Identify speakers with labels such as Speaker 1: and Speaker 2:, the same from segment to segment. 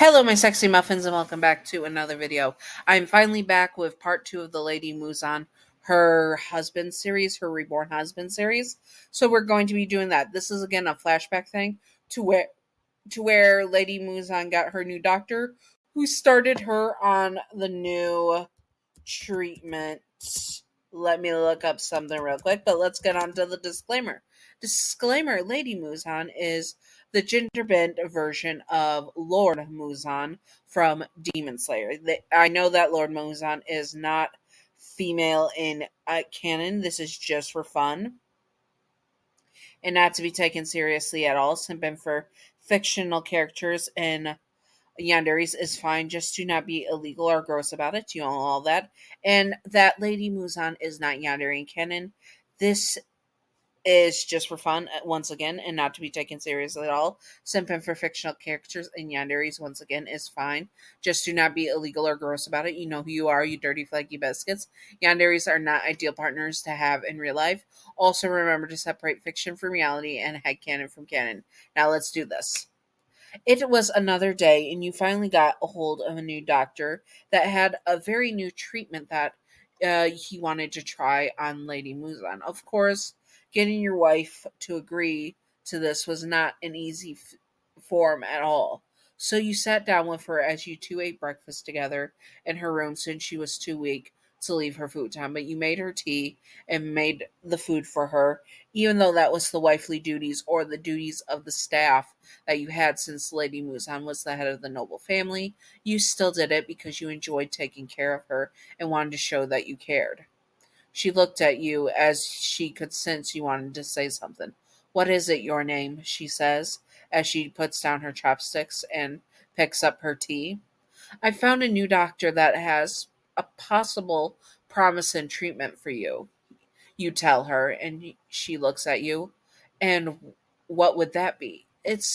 Speaker 1: Hello, my sexy muffins, and welcome back to another video. I'm finally back with part 2 of the Lady Muzan, her husband series, her Reborn husband series. So we're going to be doing that. This is again a flashback thing to where Lady Muzan got her new doctor, who started her on the new treatment. Let me look up something real quick, but let's get on to the disclaimer. Disclaimer: Lady Muzan is the gender-bent version of Lord Muzan from Demon Slayer. I know that Lord Muzan is not female in canon. This is just for fun and not to be taken seriously at all. Simping for fictional characters in Yandere's is fine. Just do not be illegal or gross about it. You know all that. And that Lady Muzan is not Yandere in canon. This is just for fun, once again, and not to be taken seriously at all. Simping for fictional characters in Yandere's, once again, is fine. Just do not be illegal or gross about it. You know who you are, you dirty flaky biscuits. Yandere's are not ideal partners to have in real life. Also, remember to separate fiction from reality and headcanon from canon. Now, let's do this. It was another day, and you finally got a hold of a new doctor that had a very new treatment that he wanted to try on Lady Muzan. Of course, getting your wife to agree to this was not an easy form at all. So you sat down with her as you two ate breakfast together in her room since she was too weak to leave her food time. But you made her tea and made the food for her, even though that was the wifely duties or the duties of the staff that you had since Lady Muzan was the head of the noble family. You still did it because you enjoyed taking care of her and wanted to show that you cared. She looked at you as she could sense you wanted to say something. "What is it, your name?" she says, as she puts down her chopsticks and picks up her tea. "I found a new doctor that has a possible promise and treatment for you," you tell her, and she looks at you. "And what would that be?"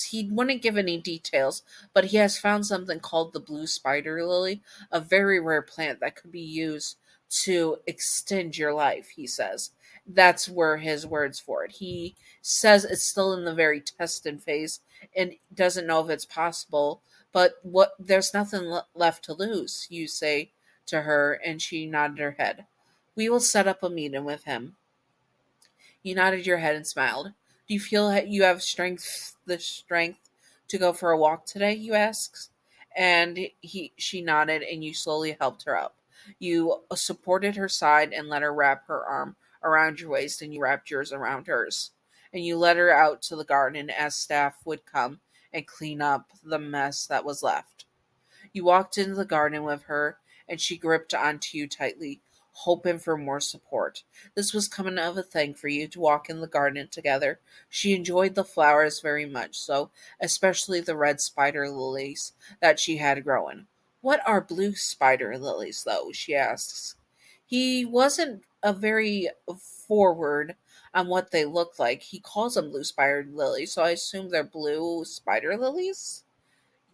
Speaker 1: He wouldn't give any details, but he has found something called the blue spider lily, a very rare plant that could be used to extend your life, he says. That's where his words for it. He says it's still in the very testing phase and doesn't know if it's possible, but what there's nothing left to lose, you say to her, and she nodded her head. "We will set up a meeting with him." You nodded your head and smiled. "Do you feel that you have the strength to go for a walk today?" you asked. And she nodded, and you slowly helped her up. You supported her side and let her wrap her arm around your waist, and you wrapped yours around hers. And you led her out to the garden as staff would come and clean up the mess that was left. You walked into the garden with her, and she gripped onto you tightly, hoping for more support. This was coming of a thing for you to walk in the garden together. She enjoyed the flowers very much so, especially the red spider lilies that she had growing. "What are blue spider lilies, though?" she asks. He wasn't a very forward on what they look like. He calls them blue spider lilies, so I assume they're blue spider lilies?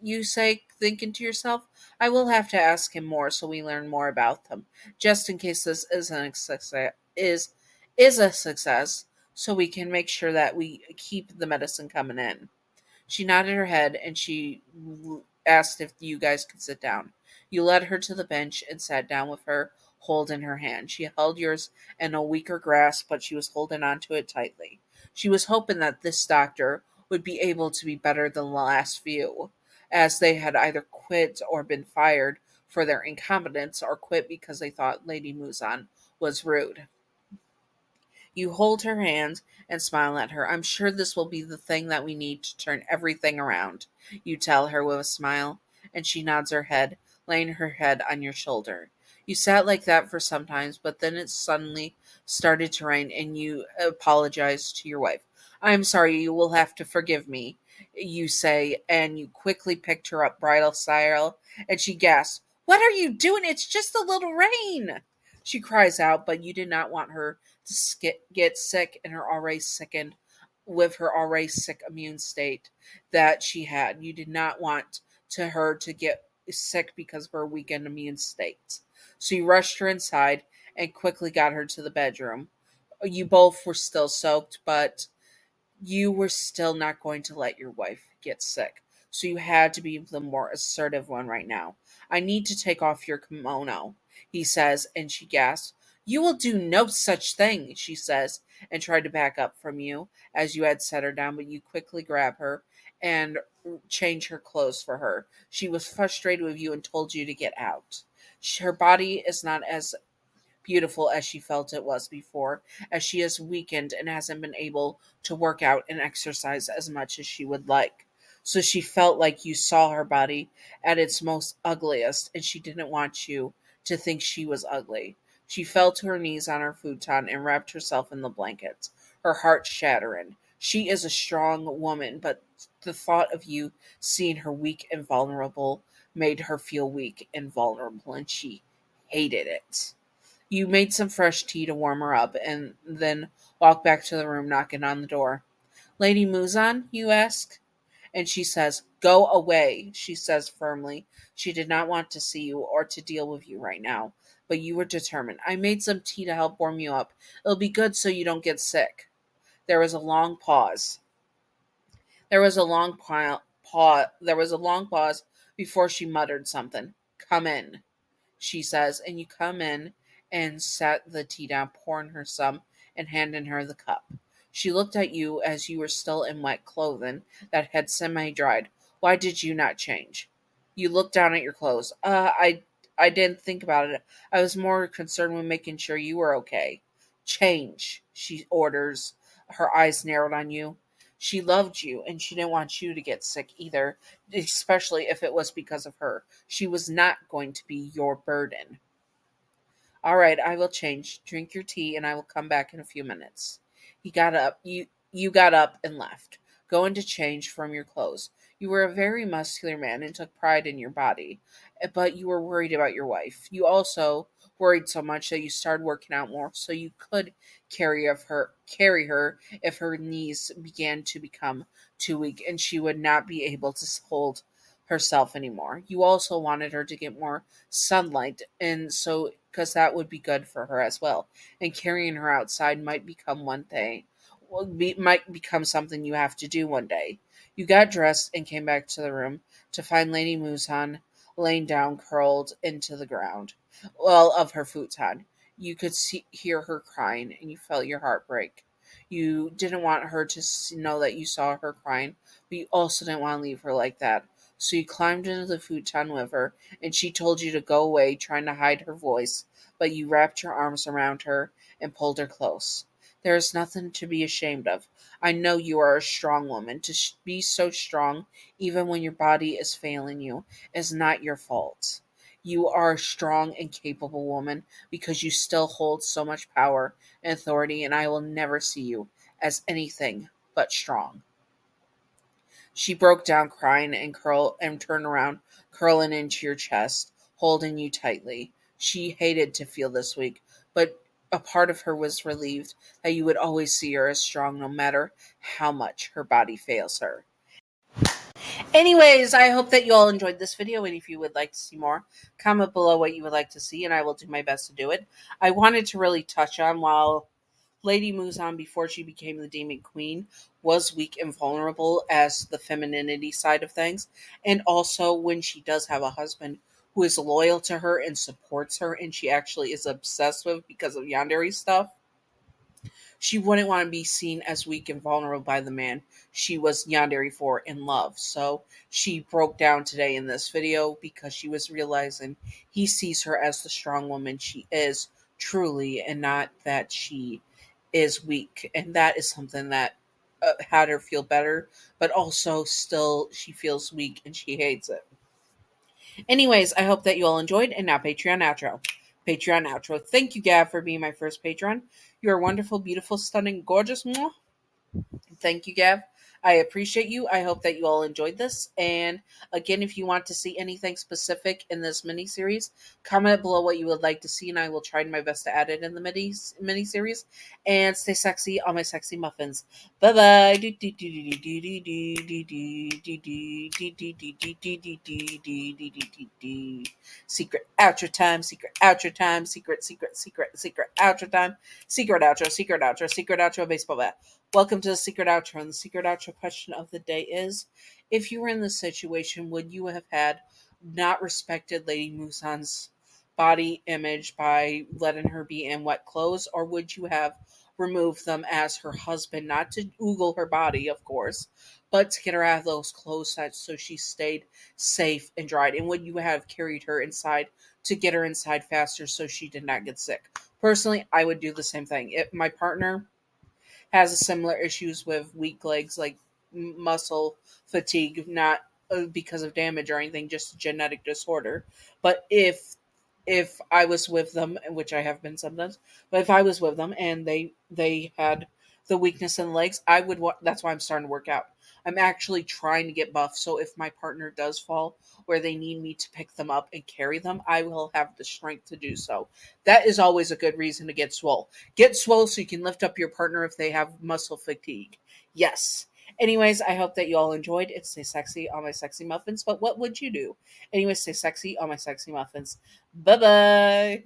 Speaker 1: You say, thinking to yourself, "I will have to ask him more so we learn more about them, just in case this is a success, so we can make sure that we keep the medicine coming in." She nodded her head, and she asked if you guys could sit down. You led her to the bench and sat down with her, holding her hand. She held yours in a weaker grasp, but she was holding on to it tightly. She was hoping that this doctor would be able to be better than the last few, as they had either quit or been fired for their incompetence or quit because they thought Lady Muzan was rude. You hold her hand and smile at her. "I'm sure this will be the thing that we need to turn everything around," you tell her with a smile, and she nods her head, laying her head on your shoulder. You sat like that for some time, but then it suddenly started to rain, and you apologize to your wife. "I'm sorry, you will have to forgive me," you say, and you quickly picked her up bridal style, and she gasps, "What are you doing? It's just a little rain!" She cries out, but you did not want her to get sick in her already sickened with her already sick immune state that she had. You did not want her to get sick because of her weakened immune state. So you rushed her inside and quickly got her to the bedroom. You both were still soaked, but you were still not going to let your wife get sick. so you had to be the more assertive one right now. I need to take off your kimono, he says, and she gasps. You will do no such thing, she says, and tried to back up from you as you had set her down, but you quickly grab her and change her clothes for her. She was frustrated with you and told you to get out. Her body is not as beautiful as she felt it was before, as she has weakened and hasn't been able to work out and exercise as much as she would like. So she felt like you saw her body at its most ugliest, and she didn't want you to think she was ugly. She fell to her knees on her futon and wrapped herself in the blankets, her heart shattering. She is a strong woman, but the thought of you seeing her weak and vulnerable made her feel weak and vulnerable, and she hated it. You made some fresh tea to warm her up and then walked back to the room, knocking on the door. Lady Muzan, you ask? And she says, Go away, she says firmly. She did not want to see you or to deal with you right now, but you were determined. I made some tea to help warm you up. It'll be good so you don't get sick. There was a long pause. There was a long pause before she muttered something. Come in, she says, and you come in and sat the tea down, pouring her some and handing her the cup. She looked at you as you were still in wet clothing that had semi-dried. Why did you not change? You looked down at your clothes. I didn't think about it. I was more concerned with making sure you were okay. Change, she orders, her eyes narrowed on you. She loved you, and she didn't want you to get sick either, especially if it was because of her. She was not going to be your burden. All right, I will change. Drink your tea, and I will come back in a few minutes. He got up. You got up and left, going to change from your clothes. You were a very muscular man and took pride in your body, but you were worried about your wife. You also worried so much that you started working out more so you could carry her if her knees began to become too weak and she would not be able to hold herself anymore. You also wanted her to get more sunlight, and so because that would be good for her as well. And carrying her outside might become one day, might become something you have to do one day. You got dressed and came back to the room to find Lady Muzan laying down, curled into the ground, of her futon. You could hear her crying, and you felt your heart break. You didn't want her to know that you saw her crying, but you also didn't want to leave her like that. So you climbed into the futon with her, and she told you to go away, trying to hide her voice, but you wrapped your arms around her and pulled her close. There is nothing to be ashamed of. I know you are a strong woman. To be so strong, even when your body is failing you, is not your fault. You are a strong and capable woman because you still hold so much power and authority, and I will never see you as anything but strong. She broke down crying and turned around, curling into your chest, holding you tightly. She hated to feel this weak, but a part of her was relieved that you would always see her as strong no matter how much her body fails her. Anyways, I hope that you all enjoyed this video, and if you would like to see more, comment below what you would like to see, and I will do my best to do it. I wanted to really touch on while Lady Muzan, before she became the Demon Queen, was weak and vulnerable as the femininity side of things, and also when she does have a husband who is loyal to her and supports her, and she actually is obsessed with because of Yandere stuff. She wouldn't want to be seen as weak and vulnerable by the man she was yandere for in love. So she broke down today in this video because she was realizing he sees her as the strong woman she is truly and not that she is weak. And that is something that had her feel better, but also still she feels weak and she hates it. Anyways, I hope that you all enjoyed, and now Patreon outro. Patreon outro. Thank you, Gav, for being my first patron. You're wonderful, beautiful, stunning, gorgeous. Mwah. Thank you, Gav. I appreciate you. I hope that you all enjoyed this. And again, if you want to see anything specific in this mini-series, comment below what you would like to see, and I will try my best to add it in the mini-series. And stay sexy, all my sexy muffins. Bye-bye. Secret outro time, secret outro time, secret outro time, secret outro, baseball bat. Welcome to the secret outro. And the secret outro question of the day is: if you were in this situation, would you have had not respected Lady Muzan's body image by letting her be in wet clothes, or would you have removed them as her husband, not to oogle her body, of course, but to get her out of those clothes so she stayed safe and dried? And would you have carried her inside to get her inside faster so she did not get sick? Personally, I would do the same thing. If my partner has similar issues with weak legs, like muscle fatigue, not because of damage or anything, just a genetic disorder. But if I was with them, which I have been sometimes, but if I was with them and they had the weakness in the legs, I would. That's why I'm starting to work out. I'm actually trying to get buff, so if my partner does fall where they need me to pick them up and carry them, I will have the strength to do so. That is always a good reason to get swole. Get swole so you can lift up your partner if they have muscle fatigue. Yes. Anyways, I hope that you all enjoyed it. Stay sexy on my sexy muffins. But what would you do? Anyways, stay sexy on my sexy muffins. Bye bye.